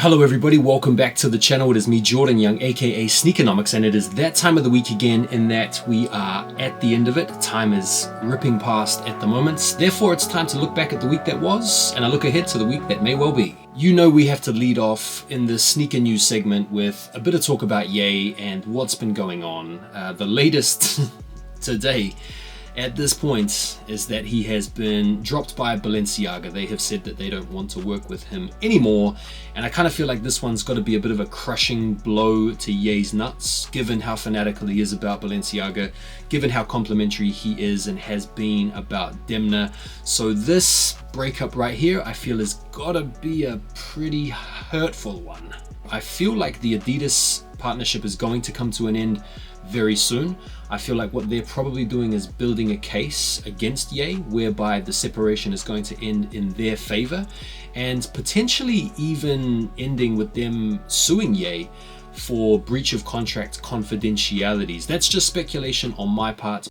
Hello everybody, welcome back to the channel. It is me, Jordan Young, aka Sneakernomicz, and it is that time of the week again in that we are at the end of it. Time is ripping past at the moment. Therefore, it's time to look back at the week that was, and I look ahead to the week that may well be. You know we have to lead off in the sneaker news segment with a bit of talk about Ye and what's been going on. The latest today at this point is that he has been dropped by Balenciaga. They have said that they don't want to work with him anymore, and I kind of feel like this one's got to be a bit of a crushing blow to Ye's nuts, given how fanatical he is about Balenciaga, given how complimentary he is and has been about Demna. So this breakup right here, I feel, has got to be a pretty hurtful one. I feel like the Adidas partnership is going to come to an end very soon. I feel like what they're probably doing is building a case against Ye, whereby the separation is going to end in their favor, and potentially even ending with them suing Ye for breach of contract confidentialities. That's just speculation on my part.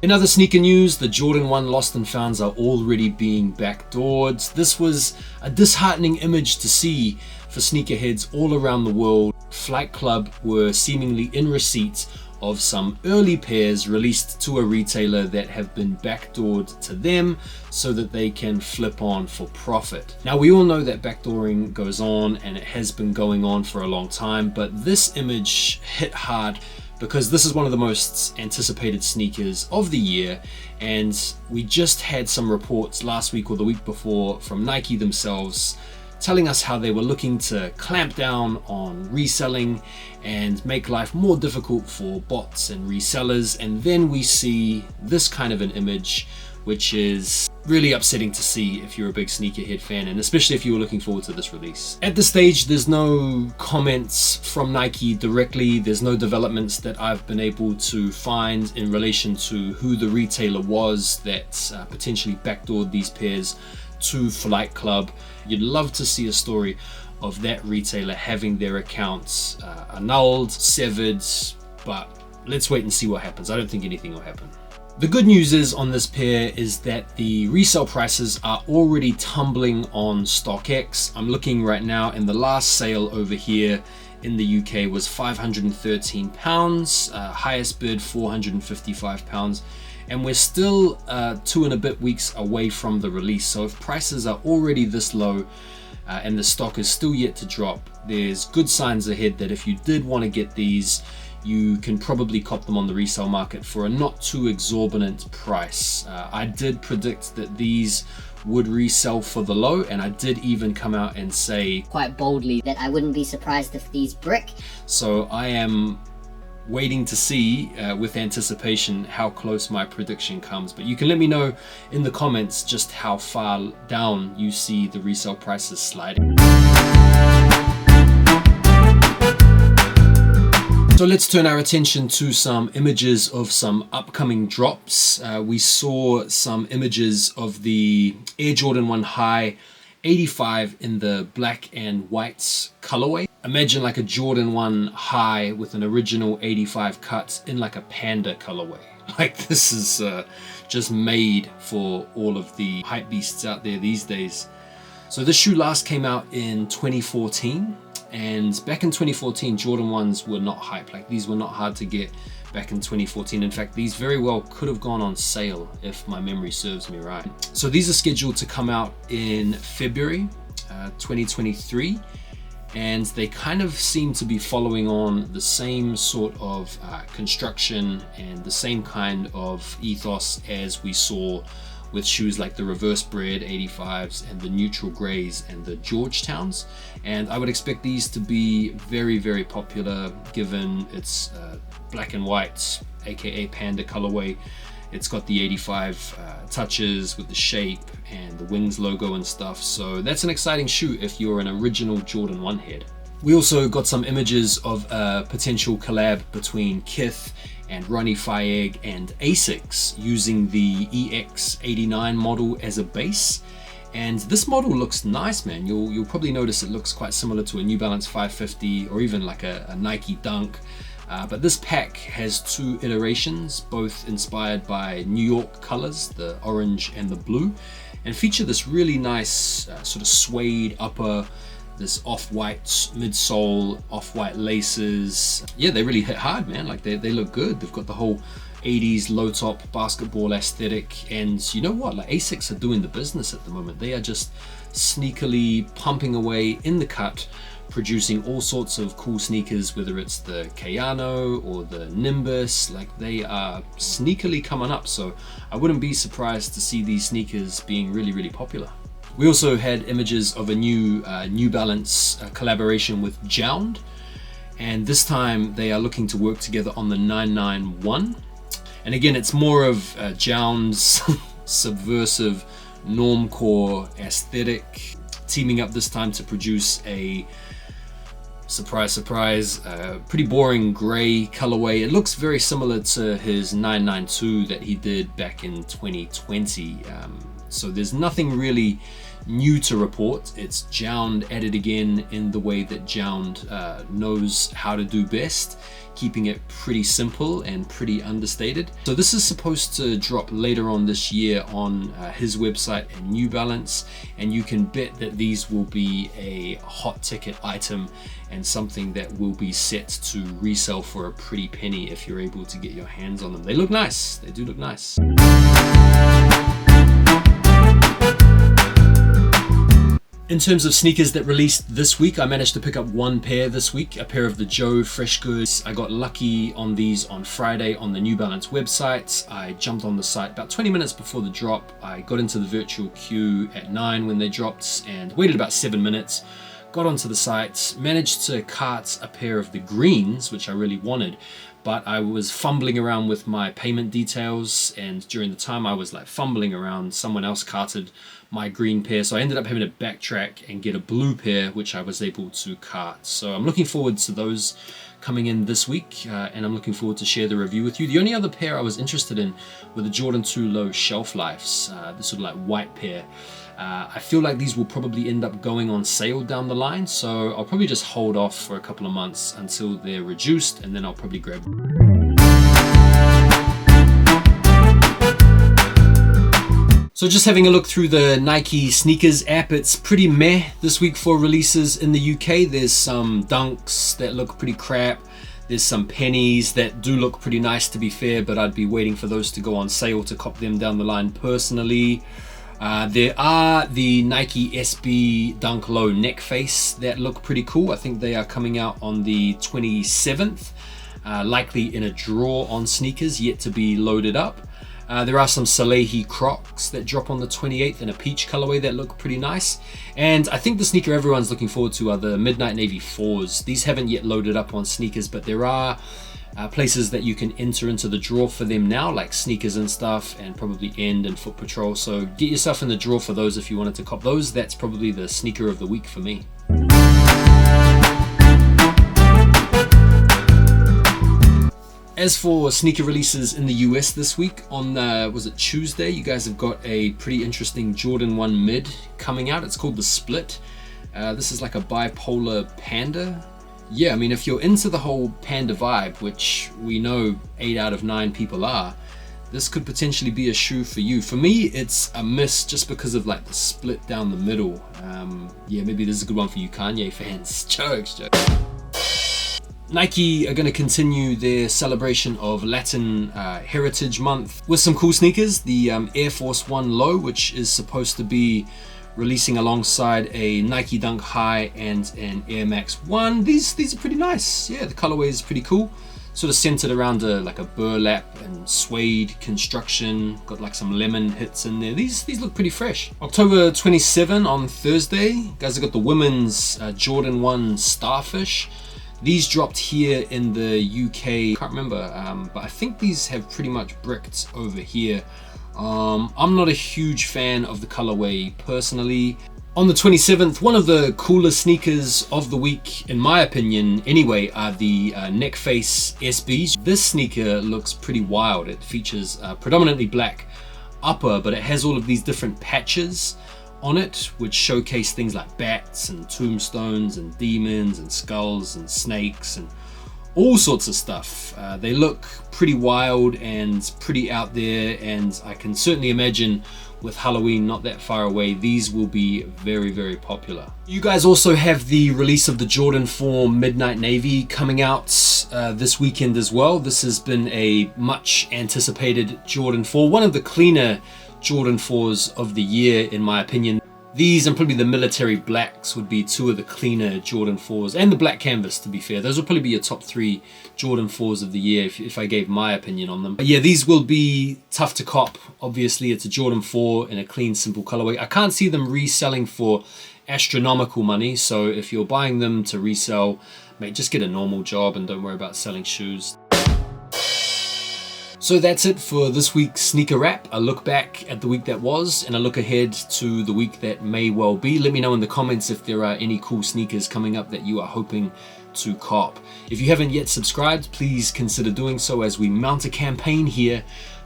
In other sneaker news, the Jordan 1 lost and founds are already being backdoored. This was a disheartening image to see for sneakerheads all around the world. Flight Club were seemingly in receipt of some early pairs released to a retailer that have been backdoored to them so that they can flip on for profit. Now, we all know that backdooring goes on and it has been going on for a long time, but this image hit hard because this is one of the most anticipated sneakers of the year, and we just had some reports last week or the week before from Nike themselves telling us how they were looking to clamp down on reselling and make life more difficult for bots and resellers. And then we see this kind of an image, which is really upsetting to see if you're a big sneakerhead fan, and especially if you were looking forward to this release. At this stage, there's no comments from Nike directly. There's no developments that I've been able to find in relation to who the retailer was that potentially backdoored these pairs to Flight Club. You'd love to see a story of that retailer having their accounts annulled, severed, but let's wait and see what happens. I don't think anything will happen. The good news is on this pair is that the resale prices are already tumbling on StockX. I'm looking right now, and the last sale over here in the UK was £513, highest bid £455, and we're still 2 and a bit weeks away from the release. So if prices are already this low and the stock is still yet to drop, there's good signs ahead that if you did want to get these, you can probably cop them on the resale market for a not too exorbitant price. I did predict that these would resell for the low, and I did even come out and say quite boldly that I wouldn't be surprised if these brick. So I am waiting to see with anticipation how close my prediction comes, but you can let me know in the comments just how far down you see the resale prices sliding. So let's turn our attention to some images of some upcoming drops. We saw some images of the Air Jordan 1 High 85 in the black and white colorway. Imagine like a Jordan 1 High with an original 85 cut in like a panda colorway. Like, this is just made for all of the hype beasts out there these days. So this shoe last came out in 2014. And back in 2014, Jordan 1s were not hype. Like, these were not hard to get back in 2014. In fact, these very well could have gone on sale if my memory serves me right. So these are scheduled to come out in February 2023. And they kind of seem to be following on the same sort of construction and the same kind of ethos as we saw with shoes like the reverse bred 85s and the neutral grays and the Georgetowns. And I would expect these to be very, very popular given its black and white, aka panda colorway. It's got the 85 touches with the shape and the wings logo and stuff. So that's an exciting shoe if you're an original Jordan 1 head. We also got some images of a potential collab between Kith and Ronnie Fieg and Asics using the EX89 model as a base. And this model looks nice, man. You'll probably notice it looks quite similar to a New Balance 550 or even like a Nike Dunk. But this pack has 2 iterations, both inspired by New York colors, the orange and the blue. and feature this really nice sort of suede upper, this off-white midsole, off-white laces. Yeah, they really hit hard, man. Like they look good. They've got the whole 80s low top basketball aesthetic, and you know what, like Asics are doing the business at the moment. They are just sneakily pumping away in the cut, producing all sorts of cool sneakers, whether it's the Kayano or the Nimbus. Like they are sneakily coming up, so I wouldn't be surprised to see these sneakers being really popular. We also had images of a new New Balance collaboration with Jound, and this time they are looking to work together on the 991. And again, it's more of Jound's subversive normcore aesthetic, teaming up this time to produce a surprise, pretty boring gray colorway. It looks very similar to his 992 that he did back in 2020. So there's nothing really new to report. It's Jound at it again in the way that Jound knows how to do best, keeping it pretty simple and pretty understated. So this is supposed to drop later on this year on his website and New Balance, and you can bet that these will be a hot ticket item and something that will be set to resell for a pretty penny if you're able to get your hands on them. They look nice. They do look nice. In terms of sneakers that released this week, I managed to pick up one pair this week, a pair of the Joe Fresh Goods. I got lucky on these on Friday on the New Balance website. I jumped on the site about 20 minutes before the drop. I got into the virtual queue at 9 when they dropped and waited about 7 minutes. Got onto the site, managed to cart a pair of the greens, which I really wanted, but I was fumbling around with my payment details, and during the time I was like fumbling around, someone else carted my green pair, so I ended up having to backtrack and get a blue pair, which I was able to cart. So I'm looking forward to those coming in this week, and I'm looking forward to share the review with you. The only other pair I was interested in were the Jordan 2 Low Shelf Lives, the sort of like white pair. I feel like these will probably end up going on sale down the line, so I'll probably just hold off for a couple of months until they're reduced, and then I'll probably grab them. So just having a look through the Nike sneakers app, it's pretty meh this week for releases in the UK. There's some Dunks that look pretty crap. There's some pennies that do look pretty nice, to be fair, but I'd be waiting for those to go on sale to cop them down the line personally. There are the Nike SB Dunk Low neck face that look pretty cool. I think they are coming out on the 27th, likely in a drawer on sneakers, yet to be loaded up. There are some Salehi Crocs that drop on the 28th in a peach colorway that look pretty nice. And I think the sneaker everyone's looking forward to are the Midnight Navy 4s. These haven't yet loaded up on sneakers, but there are places that you can enter into the draw for them now, like Sneakers and stuff, and probably End and Foot Patrol. So get yourself in the draw for those if you wanted to cop those. That's probably the sneaker of the week for me. As for sneaker releases in the US this week, on was it Tuesday, you guys have got a pretty interesting Jordan 1 mid coming out. It's called the Split. This is like a bipolar panda. Yeah, I mean, if you're into the whole panda vibe, which we know 8 out of 9 people are, this could potentially be a shoe for you. For me, it's a miss just because of like the split down the middle. Yeah, maybe this is a good one for you Kanye fans. Jokes. Nike are going to continue their celebration of Latin Heritage Month with some cool sneakers. The Air Force 1 Low, which is supposed to be releasing alongside a Nike Dunk High and an Air Max 1. These are pretty nice. Yeah, the colorway is pretty cool. Sort of centered around like a burlap and suede construction. Got like some lemon hits in there. These look pretty fresh. October 27 on Thursday, guys, I got the women's Jordan 1 Starfish. These dropped here in the UK. Can't remember, but I think these have pretty much bricked over here. I'm not a huge fan of the colorway personally. On the 27th, one of the coolest sneakers of the week, in my opinion anyway, are the neck face SBs. This sneaker looks pretty wild. It features predominantly black upper, but it has all of these different patches on it, which showcase things like bats and tombstones and demons and skulls and snakes and all sorts of stuff. They look pretty wild and pretty out there, and I can certainly imagine with Halloween not that far away, these will be very, very popular. You guys also have the release of the Jordan 4 Midnight Navy coming out this weekend as well. This has been a much anticipated Jordan 4, one of the cleaner Jordan 4s of the year in my opinion. These and probably the military blacks would be two of the cleaner Jordan 4s, and the black canvas, to be fair. Those will probably be your top 3 Jordan 4s of the year if I gave my opinion on them. But yeah, these will be tough to cop. Obviously, it's a Jordan 4 in a clean, simple colorway. I can't see them reselling for astronomical money, so if you're buying them to resell, mate, just get a normal job and don't worry about selling shoes. So that's it for this week's sneaker wrap. A look back at the week that was and a look ahead to the week that may well be. Let me know in the comments if there are any cool sneakers coming up that you are hoping to cop. If you haven't yet subscribed, please consider doing so as we mount a campaign here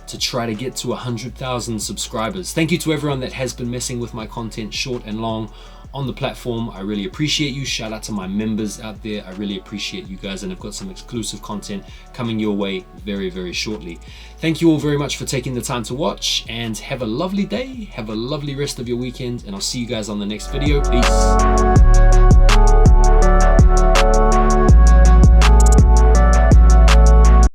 to try to get to 100,000 subscribers. Thank you to everyone that has been messing with my content, short and long, on the platform. I really appreciate you. Shout out to my members out there. I really appreciate you guys, and I've got some exclusive content coming your way very, very shortly. Thank you all very much for taking the time to watch, and have a lovely day. Have a lovely rest of your weekend, and I'll see you guys on the next video. Peace.